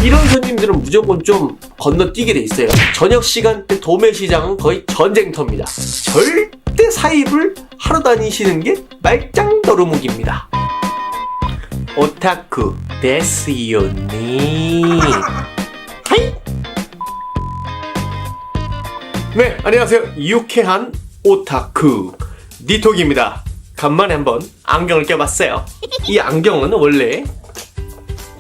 이런 손님들은 무조건 좀 건너뛰게 돼 있어요. 저녁 시간대 도매 시장은 거의 전쟁터입니다. 절대 사입을 하러 다니시는 게 말짱더루묵입니다. 오타쿠 데스요니. 하이. 네, 안녕하세요. 유쾌한 오타쿠 니톡입니다. 간만에 한번 안경을 껴봤어요. 이 안경은 원래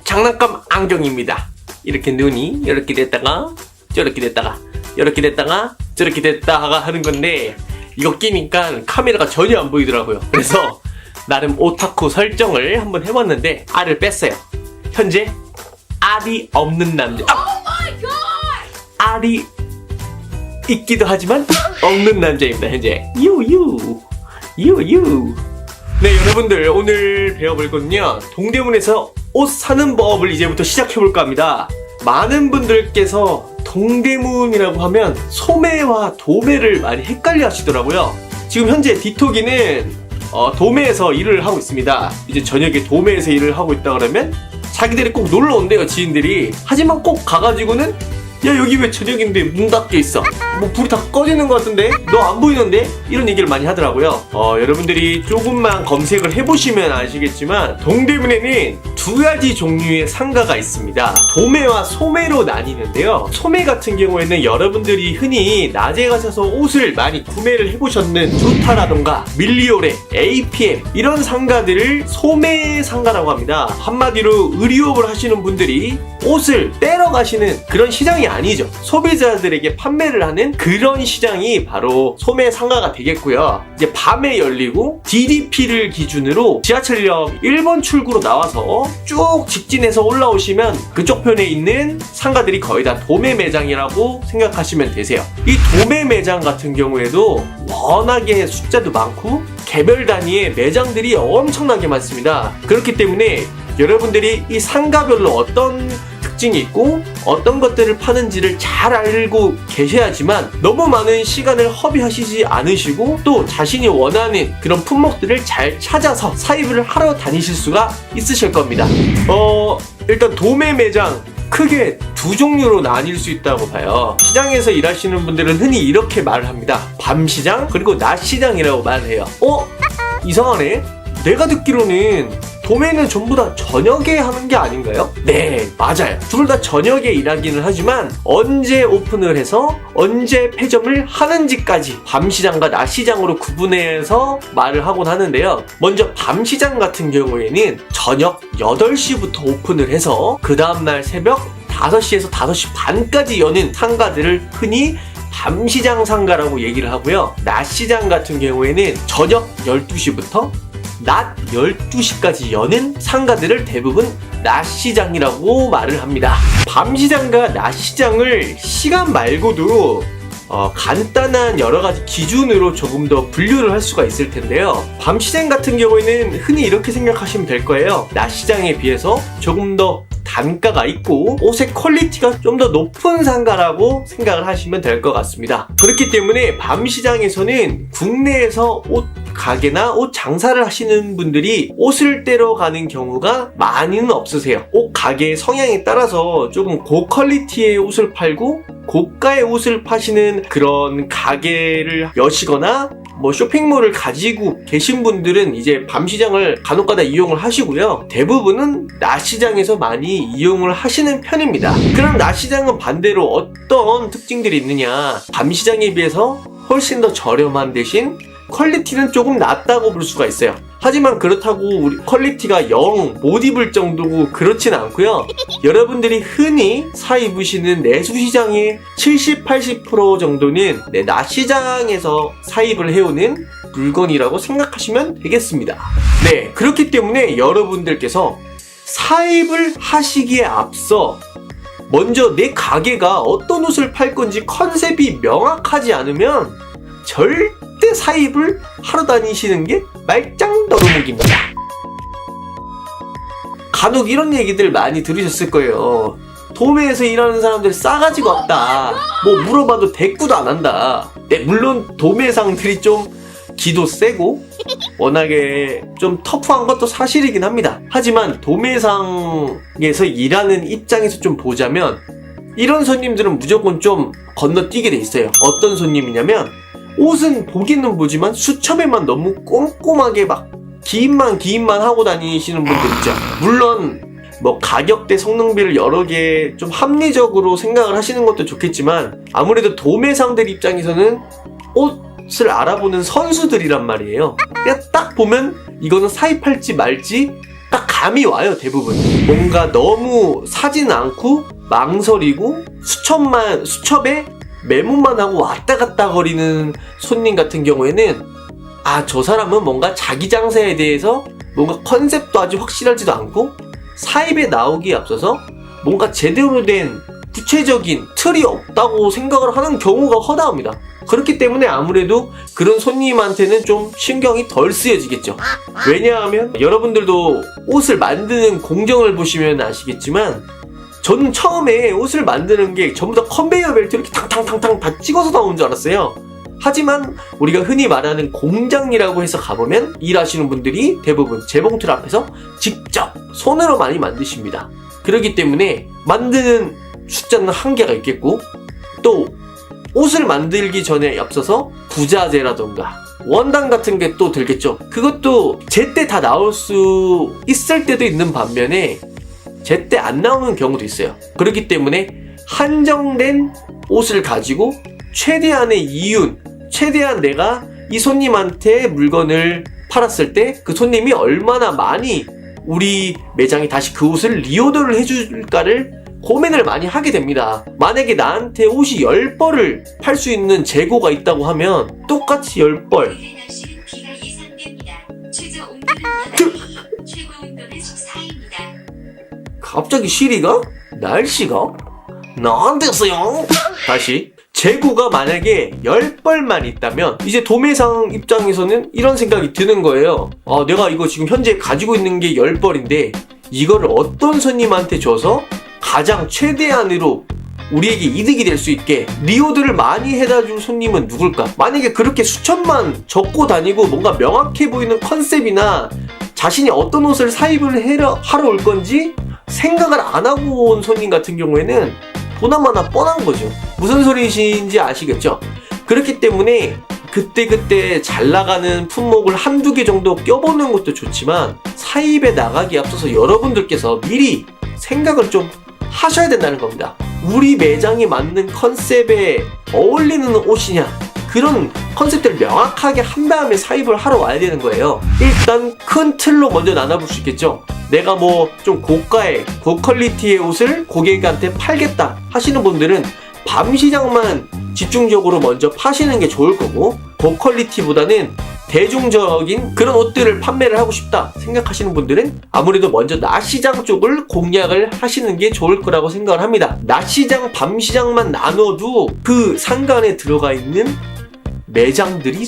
장난감 안경입니다. 이렇게 눈이 이렇게 됐다가 저렇게 됐다가 이렇게 됐다가 저렇게 됐다가 하는 건데, 이거 끼니까 카메라가 전혀 안 보이더라고요. 그래서 나름 오타쿠 설정을 한번 해봤는데 알을 뺐어요. 현재 알이 없는 남자. 알이 있기도 하지만 없는 남자입니다. 현재 유유. 네, 여러분들 오늘 배워볼 건요, 동대문에서 옷 사는 법을 이제부터 시작해볼까 합니다. 많은 분들께서 동대문이라고 하면 소매와 도매를 많이 헷갈려 하시더라고요. 지금 현재 디톡이는 도매에서 일을 하고 있습니다. 이제 저녁에 도매에서 일을 하고 있다 그러면 자기들이 꼭 놀러 온대요, 지인들이. 하지만 꼭 가가지고는 야, 여기 왜 저녁인데 문 닫혀 있어? 뭐 불이 다 꺼지는 것 같은데? 너 안 보이는데? 이런 얘기를 많이 하더라고요. 여러분들이 조금만 검색을 해보시면 아시겠지만 동대문에는 두 가지 종류의 상가가 있습니다. 도매와 소매로 나뉘는데요. 소매 같은 경우에는 여러분들이 흔히 낮에 가셔서 옷을 많이 구매를 해보셨는 주타라던가 밀리오레, APM 이런 상가들을 소매 상가라고 합니다. 한마디로 의류업을 하시는 분들이 옷을 떼러 가시는 그런 시장이 아니죠. 소비자들에게 판매를 하는 그런 시장이 바로 소매 상가가 되겠고요. 이제 밤에 열리고 DDP를 기준으로 지하철역 1번 출구로 나와서 쭉 직진해서 올라오시면 그쪽 편에 있는 상가들이 거의 다 도매 매장이라고 생각하시면 되세요. 이 도매 매장 같은 경우에도 워낙에 숫자도 많고 개별 단위의 매장들이 엄청나게 많습니다. 그렇기 때문에 여러분들이 이 상가별로 어떤 특징이 있고 어떤 것들을 파는지를 잘 알고 계셔야지만 너무 많은 시간을 허비하시지 않으시고 또 자신이 원하는 그런 품목들을 잘 찾아서 사입을 하러 다니실 수가 있으실 겁니다. 일단 도매 매장 크게 두 종류로 나뉠 수 있다고 봐요. 시장에서 일하시는 분들은 흔히 이렇게 말을 합니다. 밤시장 그리고 낮시장이라고 말을 해요. 이상하네. 내가 듣기로는 도매는 전부 다 저녁에 하는 게 아닌가요? 네, 맞아요. 둘 다 저녁에 일하기는 하지만 언제 오픈을 해서 언제 폐점을 하는지까지 밤시장과 낮시장으로 구분해서 말을 하곤 하는데요. 먼저 밤시장 같은 경우에는 저녁 8시부터 오픈을 해서 그 다음날 새벽 5시에서 5시 반까지 여는 상가들을 흔히 밤시장 상가라고 얘기를 하고요. 낮시장 같은 경우에는 저녁 12시부터 낮 12시까지 여는 상가들을 대부분 낮시장이라고 말을 합니다. 밤시장과 낮시장을 시간 말고도 간단한 여러가지 기준으로 조금 더 분류를 할 수가 있을 텐데요. 밤시장 같은 경우에는 흔히 이렇게 생각하시면 될 거예요. 낮시장에 비해서 조금 더 단가가 있고 옷의 퀄리티가 좀 더 높은 상가라고 생각을 하시면 될 것 같습니다. 그렇기 때문에 밤시장에서는 국내에서 옷 가게나 옷 장사를 하시는 분들이 옷을 떼러 가는 경우가 많이는 없으세요. 옷 가게의 성향에 따라서 조금 고퀄리티의 옷을 팔고 고가의 옷을 파시는 그런 가게를 여시거나 뭐 쇼핑몰을 가지고 계신 분들은 이제 밤시장을 간혹가다 이용을 하시고요. 대부분은 낮시장에서 많이 이용을 하시는 편입니다. 그럼 낮시장은 반대로 어떤 특징들이 있느냐? 밤시장에 비해서 훨씬 더 저렴한 대신 퀄리티는 조금 낮다고 볼 수가 있어요. 하지만 그렇다고 우리 퀄리티가 영 못 입을 정도고 그렇진 않고요. 여러분들이 흔히 사 입으시는 내수시장의 70-80% 정도는 낮시장에서 사입을 해오는 물건이라고 생각하시면 되겠습니다. 네, 그렇기 때문에 여러분들께서 사입을 하시기에 앞서 먼저 내 가게가 어떤 옷을 팔 건지 컨셉이 명확하지 않으면 절대 사입을 하러 다니시는 게 말짱더루묵입니다. 간혹 이런 얘기들 많이 들으셨을 거예요. 도매에서 일하는 사람들 싸가지가 없다. 뭐 물어봐도 대꾸도 안 한다. 네, 물론 도매상들이 좀 기도 세고 워낙에 좀 터프한 것도 사실이긴 합니다. 하지만 도매상에서 일하는 입장에서 좀 보자면 이런 손님들은 무조건 좀 건너뛰게 돼 있어요. 어떤 손님이냐면 옷은 보기는 보지만 수첩에만 너무 꼼꼼하게 막 기인만 하고 다니시는 분들 있죠. 물론 뭐 가격대 성능비를 여러 개 좀 합리적으로 생각을 하시는 것도 좋겠지만 아무래도 도매상들 입장에서는 옷을 알아보는 선수들이란 말이에요. 그냥 딱 보면 이거는 사입할지 말지 딱 감이 와요. 대부분 뭔가 너무 사진 않고 망설이고 수첩에 메모만 하고 왔다 갔다 거리는 손님 같은 경우에는 저 사람은 뭔가 자기 장사에 대해서 뭔가 컨셉도 아직 확실하지도 않고 사입에 나오기에 앞서서 뭔가 제대로 된 구체적인 틀이 없다고 생각을 하는 경우가 허다합니다. 그렇기 때문에 아무래도 그런 손님한테는 좀 신경이 덜 쓰여지겠죠. 왜냐하면 여러분들도 옷을 만드는 공정을 보시면 아시겠지만 저는 처음에 옷을 만드는 게 전부 다 컨베이어 벨트 이렇게 탕탕탕탕 다 찍어서 나오는 줄 알았어요. 하지만 우리가 흔히 말하는 공장이라고 해서 가보면 일하시는 분들이 대부분 재봉틀 앞에서 직접 손으로 많이 만드십니다. 그렇기 때문에 만드는 숫자는 한계가 있겠고 또 옷을 만들기 전에 앞서서 부자재라던가 원단 같은 게 또 들겠죠. 그것도 제때 다 나올 수 있을 때도 있는 반면에 제때 안 나오는 경우도 있어요. 그렇기 때문에 한정된 옷을 가지고 최대한의 이윤, 최대한 내가 이 손님한테 물건을 팔았을 때 그 손님이 얼마나 많이 우리 매장에 다시 그 옷을 리오더를 해줄까를 고민을 많이 하게 됩니다. 만약에 나한테 옷이 10벌을 팔 수 있는 재고가 있다고 하면 똑같이 10벌 갑자기 시리가? 날씨가? 나한테서요? 다시 재고가 만약에 10벌만 있다면 이제 도매상 입장에서는 이런 생각이 드는 거예요. 내가 이거 지금 현재 가지고 있는 게 10벌인데 이거를 어떤 손님한테 줘서 가장 최대한으로 우리에게 이득이 될 수 있게 리오드를 많이 해다 줄 손님은 누굴까? 만약에 그렇게 수천만 적고 다니고 뭔가 명확해 보이는 컨셉이나 자신이 어떤 옷을 사입을 하러 올 건지 생각을 안 하고 온 손님 같은 경우에는 보나마나 뻔한 거죠. 무슨 소리신지 아시겠죠? 그렇기 때문에 그때그때 잘 나가는 품목을 한두 개 정도 껴보는 것도 좋지만 사입에 나가기에 앞서서 여러분들께서 미리 생각을 좀 하셔야 된다는 겁니다. 우리 매장에 맞는 컨셉에 어울리는 옷이냐, 그런 컨셉들을 명확하게 한 다음에 사입을 하러 와야 되는 거예요. 일단 큰 틀로 먼저 나눠볼 수 있겠죠. 내가 뭐 좀 고가의 고퀄리티의 옷을 고객한테 팔겠다 하시는 분들은 밤 시장만 집중적으로 먼저 파시는 게 좋을 거고, 고퀄리티보다는 대중적인 그런 옷들을 판매를 하고 싶다 생각하시는 분들은 아무래도 먼저 낮시장 쪽을 공략을 하시는 게 좋을 거라고 생각을 합니다. 낮시장, 밤시장만 나눠도 그 상간에 들어가 있는 매장들이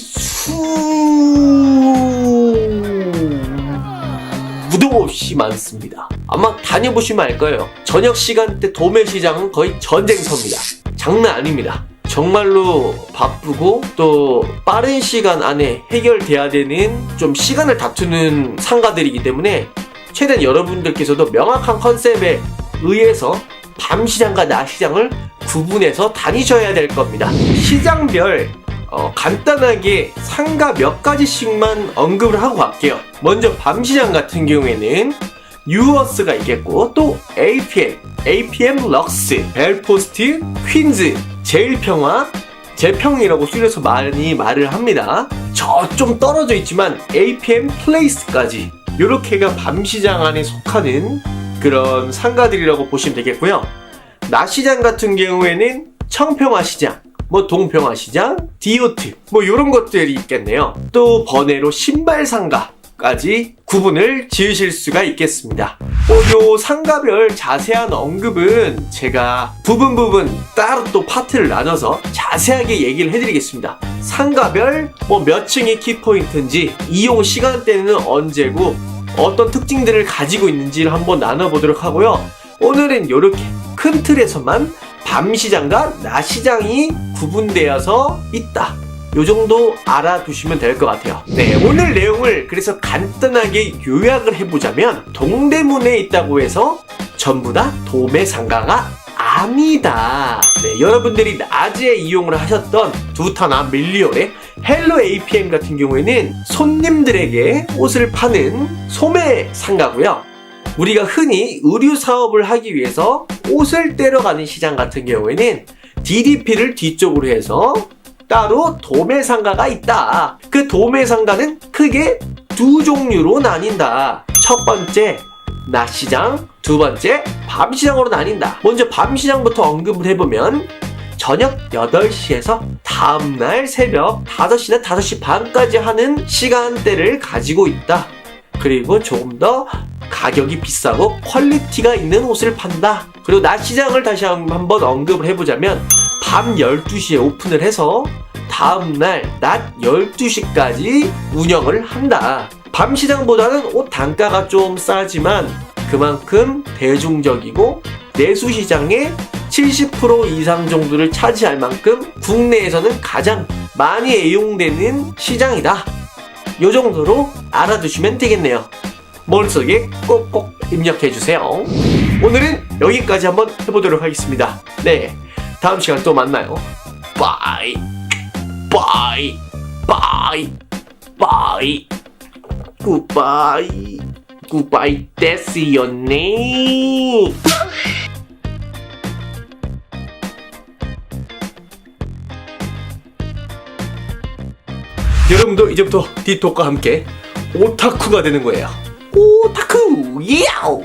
수도 없이 많습니다. 아마 다녀보시면 알 거예요. 저녁 시간대 도매시장은 거의 전쟁터입니다. 장난 아닙니다. 정말로 바쁘고 또 빠른 시간 안에 해결돼야 되는 좀 시간을 다투는 상가들이기 때문에 최대한 여러분들께서도 명확한 컨셉에 의해서 밤시장과 낮시장을 구분해서 다니셔야 될 겁니다. 시장별 간단하게 상가 몇 가지씩만 언급을 하고 갈게요. 먼저 밤시장 같은 경우에는 유어스가 있겠고, 또 APM 럭스, 벨포스트, 퀸즈, 제일평화, 제평이라고 줄여서 많이 말을 합니다. 저 좀 떨어져 있지만 APM 플레이스까지 요렇게가 밤시장 안에 속하는 그런 상가들이라고 보시면 되겠고요. 낮시장 같은 경우에는 청평화시장, 뭐 동평화시장, 디오트, 뭐 요런 것들이 있겠네요. 또 번외로 신발상가까지 구분을 지으실 수가 있겠습니다. 요 상가별 자세한 언급은 제가 부분 따로 또 파트를 나눠서 자세하게 얘기를 해드리겠습니다. 상가별 뭐 몇 층이 키포인트인지, 이용 시간대는 언제고, 어떤 특징들을 가지고 있는지를 한번 나눠보도록 하고요. 오늘은 요렇게 큰 틀에서만 밤시장과 낮시장이 구분되어서 있다, 요 정도 알아두시면 될 것 같아요. 네, 오늘 내용을 그래서 간단하게 요약을 해보자면 동대문에 있다고 해서 전부 다 도매상가가 아니다. 네, 여러분들이 낮에 이용을 하셨던 두타나 밀리올의 헬로 APM 같은 경우에는 손님들에게 옷을 파는 소매상가고요. 우리가 흔히 의류 사업을 하기 위해서 옷을 떼러 가는 시장 같은 경우에는 DDP를 뒤쪽으로 해서 따로 도매상가가 있다. 그 도매상가는 크게 두 종류로 나뉜다. 첫 번째, 낮시장, 두 번째, 밤시장으로 나뉜다. 먼저 밤시장부터 언급을 해보면 저녁 8시에서 다음날 새벽 5시나 5시 반까지 하는 시간대를 가지고 있다. 그리고 조금 더 가격이 비싸고 퀄리티가 있는 옷을 판다. 그리고 낮시장을 다시 한번 언급을 해보자면 밤 12시에 오픈을 해서 다음날 낮 12시까지 운영을 한다. 밤시장보다는 옷 단가가 좀 싸지만 그만큼 대중적이고 내수시장의 70% 이상 정도를 차지할 만큼 국내에서는 가장 많이 애용되는 시장이다. 요 정도로 알아두시면 되겠네요. 머릿속에 꼭꼭 입력해주세요. 오늘은 여기까지 한번 해보도록 하겠습니다. 네, 다음 시간 또 만나요. 바이 바이 바이 바이 굿바이 굿바이 that's your name. 여러분도 이제부터 디톡과 함께 오타쿠가 되는 거예요. 오타쿠! 야오!